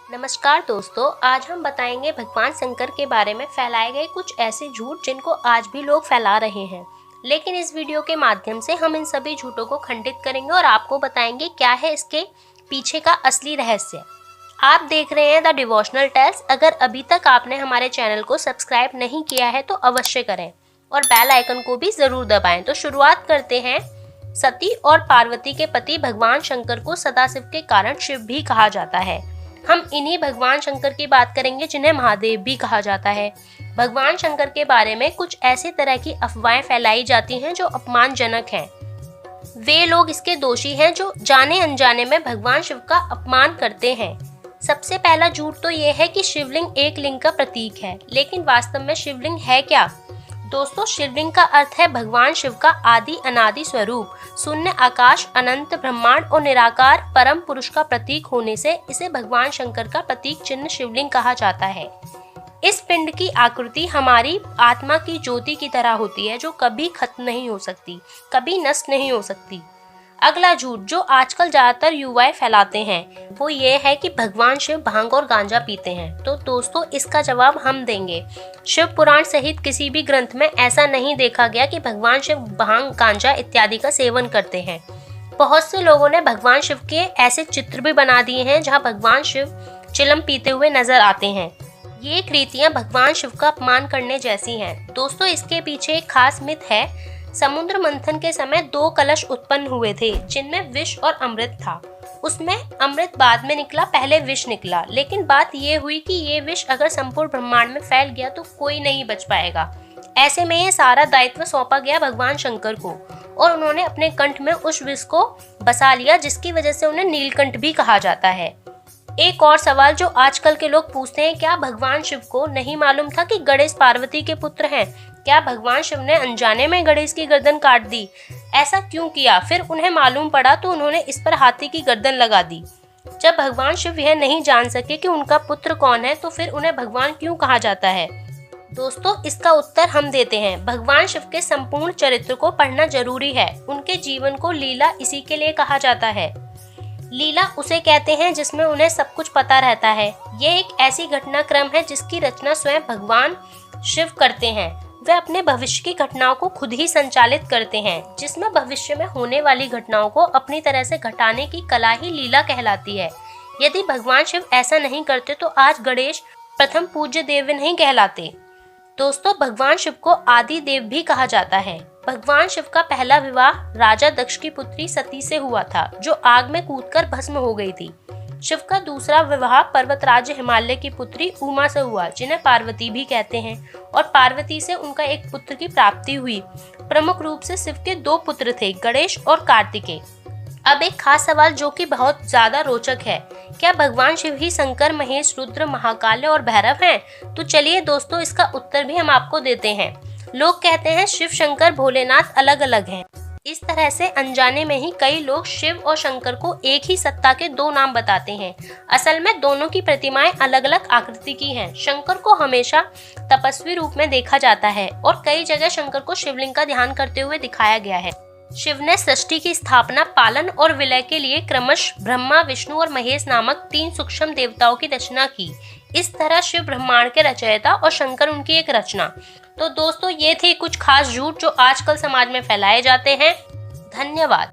नमस्कार दोस्तों, आज हम बताएंगे भगवान शंकर के बारे में फैलाए गए कुछ ऐसे झूठ जिनको आज भी लोग फैला रहे हैं। लेकिन इस वीडियो के माध्यम से हम इन सभी झूठों को खंडित करेंगे और आपको बताएंगे क्या है इसके पीछे का असली रहस्य। आप देख रहे हैं द डिवोशनल टेल्स। अगर अभी तक आपने हमारे चैनल को सब्सक्राइब नहीं किया है तो अवश्य करें और बेल आइकन को भी जरूर दबाएं। तो शुरुआत करते हैं। सती और पार्वती के पति भगवान शंकर को सदाशिव के कारण शिव भी कहा जाता है। हम इन्हीं भगवान शंकर की बात करेंगे जिन्हें महादेव भी कहा जाता है। भगवान शंकर के बारे में कुछ ऐसी तरह की अफवाहें फैलाई जाती हैं जो अपमानजनक हैं। वे लोग इसके दोषी हैं जो जाने अनजाने में भगवान शिव का अपमान करते हैं। सबसे पहला झूठ तो ये है कि शिवलिंग एक लिंग का प्रतीक है, लेकिन वास्तव में शिवलिंग है क्या? दोस्तों, शिवलिंग का अर्थ है भगवान शिव का आदि अनादि स्वरूप। शून्य आकाश, अनंत ब्रह्मांड और निराकार परम पुरुष का प्रतीक होने से इसे भगवान शंकर का प्रतीक चिन्ह शिवलिंग कहा जाता है। इस पिंड की आकृति हमारी आत्मा की ज्योति की तरह होती है जो कभी खत्म नहीं हो सकती, कभी नष्ट नहीं हो सकती। अगला झूठ जो आजकल ज्यादातर युवाएं फैलाते हैं वो ये है कि भगवान शिव भांग और गांजा पीते हैं। तो दोस्तों, इसका जवाब हम देंगे। शिव पुराण सहित किसी भी ग्रंथ में ऐसा नहीं देखा गया कि भगवान शिव भांग, गांजा इत्यादि का सेवन करते हैं। बहुत से लोगों ने भगवान शिव के ऐसे चित्र भी बना दिए हैं जहाँ भगवान शिव चिलम पीते हुए नजर आते हैं। ये कृतियां भगवान शिव का अपमान करने जैसी हैं। दोस्तों, इसके पीछे एक खास मिथ है। समुद्र मंथन के समय 2 कलश उत्पन्न हुए थे जिनमें विष और अमृत था। उसमें अमृत बाद में निकला, पहले विष निकला। लेकिन बात ये हुई कि ये विष अगर संपूर्ण ब्रह्मांड में फैल गया तो कोई नहीं बच पाएगा। ऐसे में ये सारा दायित्व सौंपा गया भगवान शंकर को और उन्होंने अपने कंठ में उस विष को बसा लिया, जिसकी वजह से उन्हें नीलकंठ भी कहा जाता है। एक और सवाल जो आजकल के लोग पूछते हैं, क्या भगवान शिव को नहीं मालूम था कि गणेश पार्वती के पुत्र हैं? क्या भगवान शिव ने अनजाने में गणेश की गर्दन काट दी? ऐसा क्यों किया? फिर उन्हें मालूम पड़ा तो उन्होंने इस पर हाथी की गर्दन लगा दी। जब भगवान शिव यह नहीं जान सके कि उनका पुत्र कौन है तो फिर उन्हें भगवान क्यों कहा जाता है? दोस्तों, इसका उत्तर हम देते हैं। भगवान शिव के संपूर्ण चरित्र को पढ़ना जरूरी है। उनके जीवन को लीला इसी के लिए कहा जाता है। लीला उसे कहते हैं जिसमें उन्हें सब कुछ पता रहता है। ये एक ऐसी घटनाक्रम है जिसकी रचना स्वयं भगवान शिव करते हैं। वे अपने भविष्य की घटनाओं को खुद ही संचालित करते हैं, जिसमें भविष्य में होने वाली घटनाओं को अपनी तरह से घटाने की कला ही लीला कहलाती है। यदि भगवान शिव ऐसा नहीं करते तो आज गणेश प्रथम पूज्य देव नहीं कहलाते। दोस्तों, भगवान शिव को आदि देव भी कहा जाता है। भगवान शिव का पहला विवाह राजा दक्ष की पुत्री सती से हुआ था, जो आग में कूदकर भस्म हो गई थी। शिव का दूसरा विवाह पर्वतराज हिमालय की पुत्री उमा से हुआ, जिन्हें पार्वती भी कहते हैं, और पार्वती से उनका एक पुत्र की प्राप्ति हुई। प्रमुख रूप से शिव के 2 पुत्र थे, गणेश और कार्तिकेय। अब एक खास सवाल जो कि बहुत ज्यादा रोचक है, क्या भगवान शिव ही शंकर, महेश, रुद्र, महाकाल और भैरव हैं? तो चलिए दोस्तों, इसका उत्तर भी हम आपको देते हैं। लोग कहते हैं शिव, शंकर, भोलेनाथ अलग अलग हैं। इस तरह से अनजाने में ही कई लोग शिव और शंकर को एक ही सत्ता के 2 नाम बताते हैं। असल में दोनों की प्रतिमाएं अलग अलग आकृति की हैं। शंकर को हमेशा तपस्वी रूप में देखा जाता है और कई जगह शंकर को शिवलिंग का ध्यान करते हुए दिखाया गया है। शिव ने सृष्टि की स्थापना, पालन और विलय के लिए क्रमशः ब्रह्मा, विष्णु और महेश नामक 3 सूक्ष्म देवताओं की रचना की। इस तरह शिव ब्रह्मांड के रचयिता और शंकर उनकी एक रचना। तो दोस्तों, ये थे कुछ खास झूठ जो आजकल समाज में फैलाए जाते हैं। धन्यवाद।